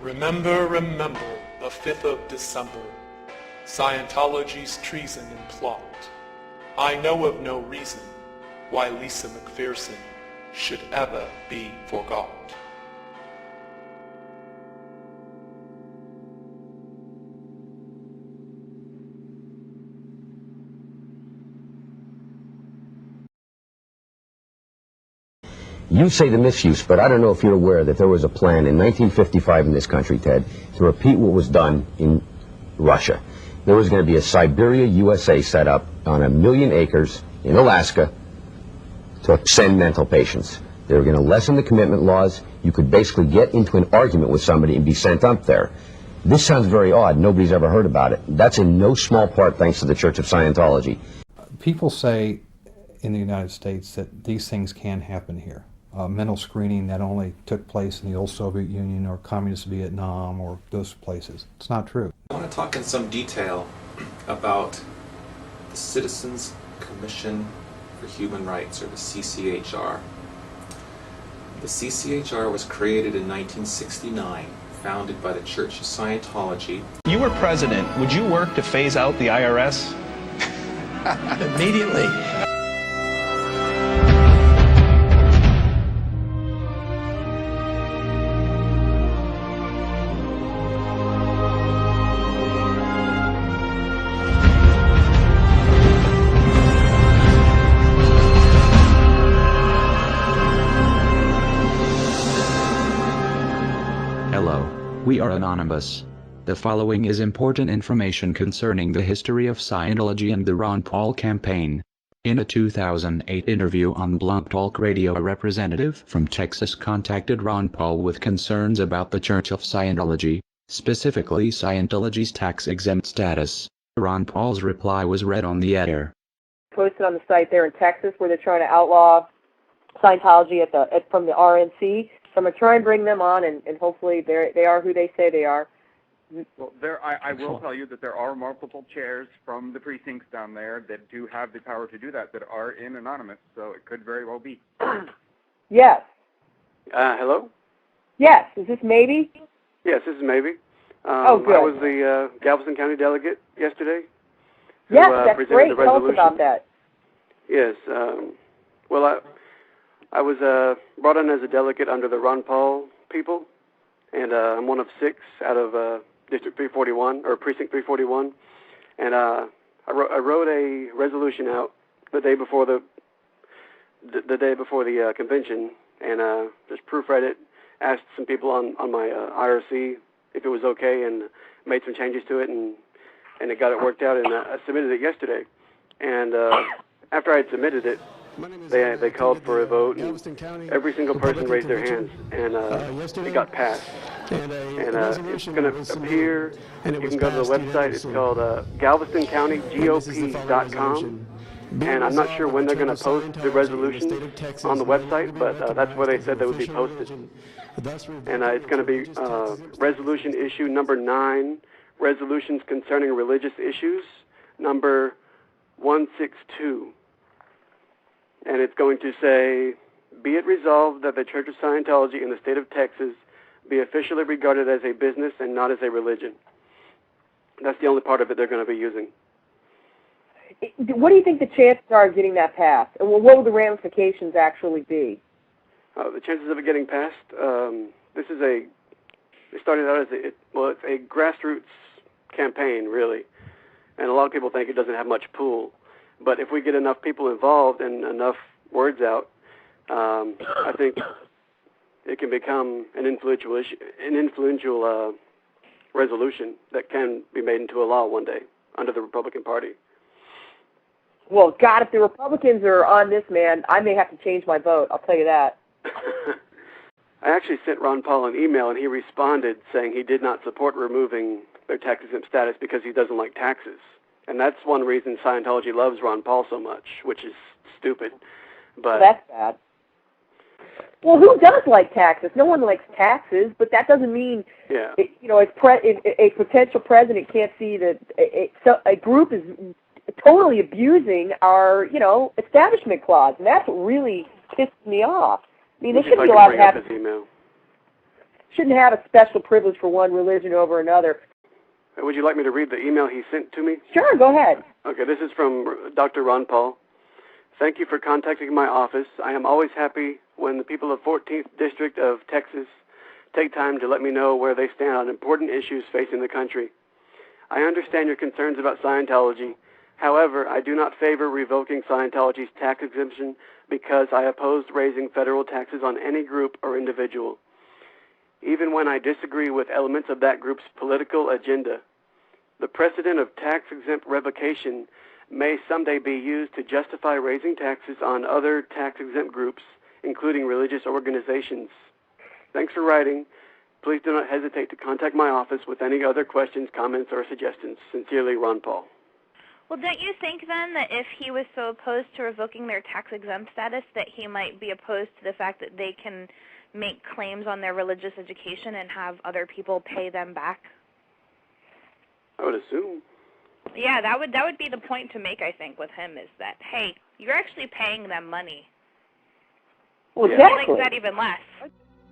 Remember, remember, the 5th of December, Scientology's treason and plot. I know of no reason why Lisa McPherson should ever be forgot. You say the misuse, but I don't know if you're aware that there was a plan in 1955 in this country, Ted, to repeat what was done in Russia. There was going to be a Siberia, USA set up on 1 million acres in Alaska to send mental patients. They were going to lessen the commitment laws. You could basically get into an argument with somebody and be sent up there. This sounds very odd. Nobody's ever heard about it. That's in no small part thanks to the Church of Scientology. People say in the United States that these things can happen here. Mental screening that only took place in the old Soviet Union or communist Vietnam or those places. It's not true. I want to talk in some detail about the Citizens Commission for Human Rights, or the CCHR. The CCHR was created in 1969, founded by the Church of Scientology. If you were president, would you work to phase out the IRS? Immediately. We are anonymous. The following is important information concerning the history of Scientology and the Ron Paul campaign. In a 2008 interview on Blog Talk Radio, a representative from Texas contacted Ron Paul with concerns about the Church of Scientology, specifically Scientology's tax-exempt status. Ron Paul's reply was read on the air. Posted on the site there in Texas where they're trying to outlaw Scientology from the RNC. So I'm going to try and bring them on, and hopefully they are who they say they are. Well, I will tell you that there are multiple chairs from the precincts down there that do have the power to do that are in anonymous, so it could very well be. Yes. Hello? Yes. Is this Maybe? Yes, this is Maybe. Oh, good. I was the Galveston County delegate yesterday. Yes, that's great. Tell us about that. Yes. Well, I was brought in as a delegate under the Ron Paul people, and I'm one of 6 out of District 341, or Precinct 341, and I wrote a resolution out the day before the convention, and just proofread it, asked some people on my IRC if it was okay, and made some changes to it, and it got it worked out, and I submitted it yesterday, and after I had submitted it, they called for a vote, and every single person raised their hands, and it got passed. And it's going to appear, you can go to the website, it's called GalvestonCountyGOP.com, and I'm not sure when they're going to post the resolution on the website, but that's where they said they would be posted. And it's going to be resolution issue number 9, resolutions concerning religious issues, number 162. And it's going to say, be it resolved that the Church of Scientology in the state of Texas be officially regarded as a business and not as a religion. That's the only part of it they're going to be using. What do you think the chances are of getting that passed? And what will the ramifications actually be? The chances of it getting passed, it started out as it's a grassroots campaign, really. And a lot of people think it doesn't have much pull. But if we get enough people involved and enough words out, I think it can become an influential resolution that can be made into a law one day under the Republican Party. Well, God, if the Republicans are on this, man, I may have to change my vote. I'll tell you that. I actually sent Ron Paul an email, and he responded saying he did not support removing their tax-exempt status because he doesn't like taxes. And that's one reason Scientology loves Ron Paul so much, which is stupid. But that's bad. Well, who does like taxes? No one likes taxes, but that doesn't mean, a potential president can't see that a group is totally abusing our, establishment clause, and that's what really pisses me off. I mean, they should be allowed to have. shouldn't have a special privilege for one religion over another. Would you like me to read the email he sent to me? Sure, go ahead. Okay, this is from Dr. Ron Paul. Thank you for contacting my office. I am always happy when the people of 14th District of Texas take time to let me know where they stand on important issues facing the country. I understand your concerns about Scientology. However, I do not favor revoking Scientology's tax exemption because I oppose raising federal taxes on any group or individual, even when I disagree with elements of that group's political agenda. The precedent of tax-exempt revocation may someday be used to justify raising taxes on other tax-exempt groups, including religious organizations. Thanks for writing. Please do not hesitate to contact my office with any other questions, comments, or suggestions. Sincerely, Ron Paul. Well, don't you think then that if he was so opposed to revoking their tax-exempt status that he might be opposed to the fact that they can make claims on their religious education and have other people pay them back? I would assume. Yeah, that would be the point to make, I think, with him, is that, hey, you're actually paying them money. Well, exactly. He likes that even less.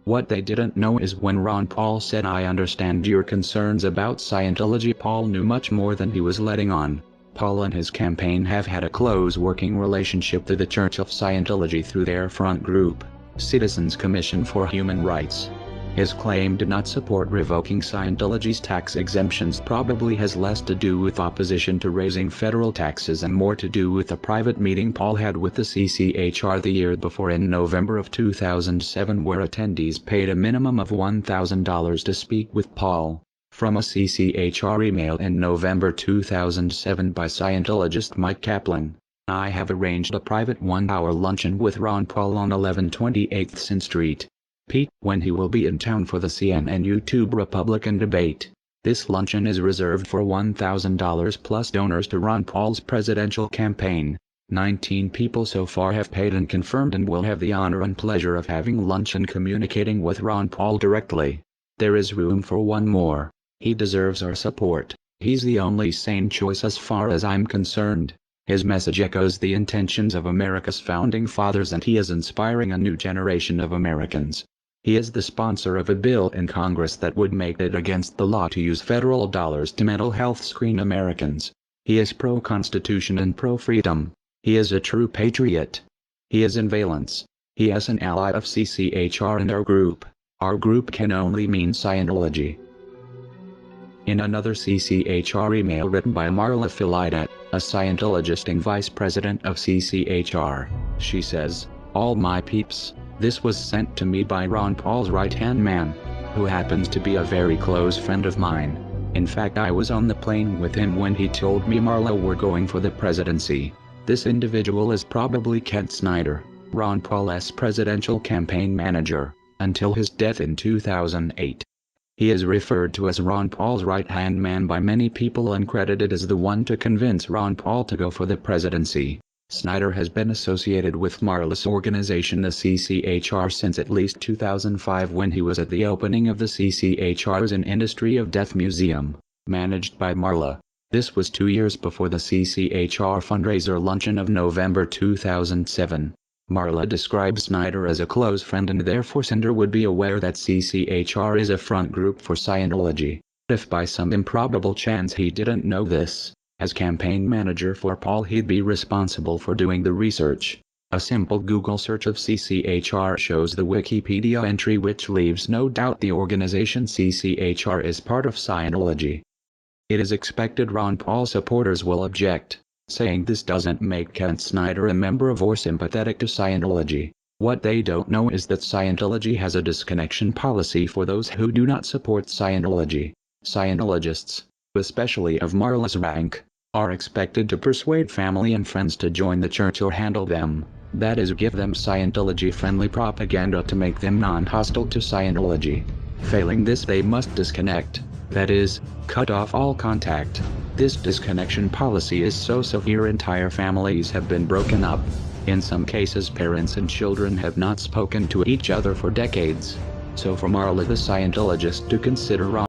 What they didn't know is when Ron Paul said, "I understand your concerns about Scientology," Paul knew much more than he was letting on. Paul and his campaign have had a close working relationship to the Church of Scientology through their front group, Citizens Commission for Human Rights. His claim to not support revoking Scientology's tax exemptions probably has less to do with opposition to raising federal taxes and more to do with a private meeting Paul had with the CCHR the year before in November of 2007, where attendees paid a minimum of $1,000 to speak with Paul. From a CCHR email in November 2007 by Scientologist Mike Kaplan, "I have arranged a private 1-hour luncheon with Ron Paul on 1128 Sin Street, Pete, when he will be in town for the CNN YouTube Republican debate. This luncheon is reserved for $1,000 plus donors to Ron Paul's presidential campaign. 19 people so far have paid and confirmed and will have the honor and pleasure of having lunch and communicating with Ron Paul directly. There is room for one more. He deserves our support. He's the only sane choice as far as I'm concerned. His message echoes the intentions of America's founding fathers, and he is inspiring a new generation of Americans. He is the sponsor of a bill in Congress that would make it against the law to use federal dollars to mental health screen Americans. He is pro-Constitution and pro-freedom. He is a true patriot. He is in valence. He is an ally of CCHR and our group. Our group can only mean Scientology." In another CCHR email written by Marla Filidet, a Scientologist and vice president of CCHR, she says, "All my peeps, this was sent to me by Ron Paul's right-hand man, who happens to be a very close friend of mine. In fact, I was on the plane with him when he told me Marla were going for the presidency. This individual is probably Kent Snyder, Ron Paul's presidential campaign manager, until his death in 2008. He is referred to as Ron Paul's right-hand man by many people and credited as the one to convince Ron Paul to go for the presidency. Snyder has been associated with Marla's organization, the CCHR, since at least 2005, when he was at the opening of the CCHR's An Industry of Death Museum, managed by Marla. This was 2 years before the CCHR fundraiser luncheon of November 2007. Marla describes Snyder as a close friend, and therefore Snyder would be aware that CCHR is a front group for Scientology. If by some improbable chance he didn't know this, as campaign manager for Paul, he'd be responsible for doing the research. A simple Google search of CCHR shows the Wikipedia entry, which leaves no doubt the organization CCHR is part of Scientology. It is expected Ron Paul supporters will object, saying this doesn't make Kent Snyder a member of or sympathetic to Scientology. What they don't know is that Scientology has a disconnection policy for those who do not support Scientology. Scientologists, especially of Marla's rank, are expected to persuade family and friends to join the church or handle them, that is, give them Scientology-friendly propaganda to make them non-hostile to Scientology. Failing this, they must disconnect, that is, cut off all contact. This disconnection policy is so severe entire families have been broken up. In some cases, parents and children have not spoken to each other for decades. So for Marla the Scientologist to consider Ron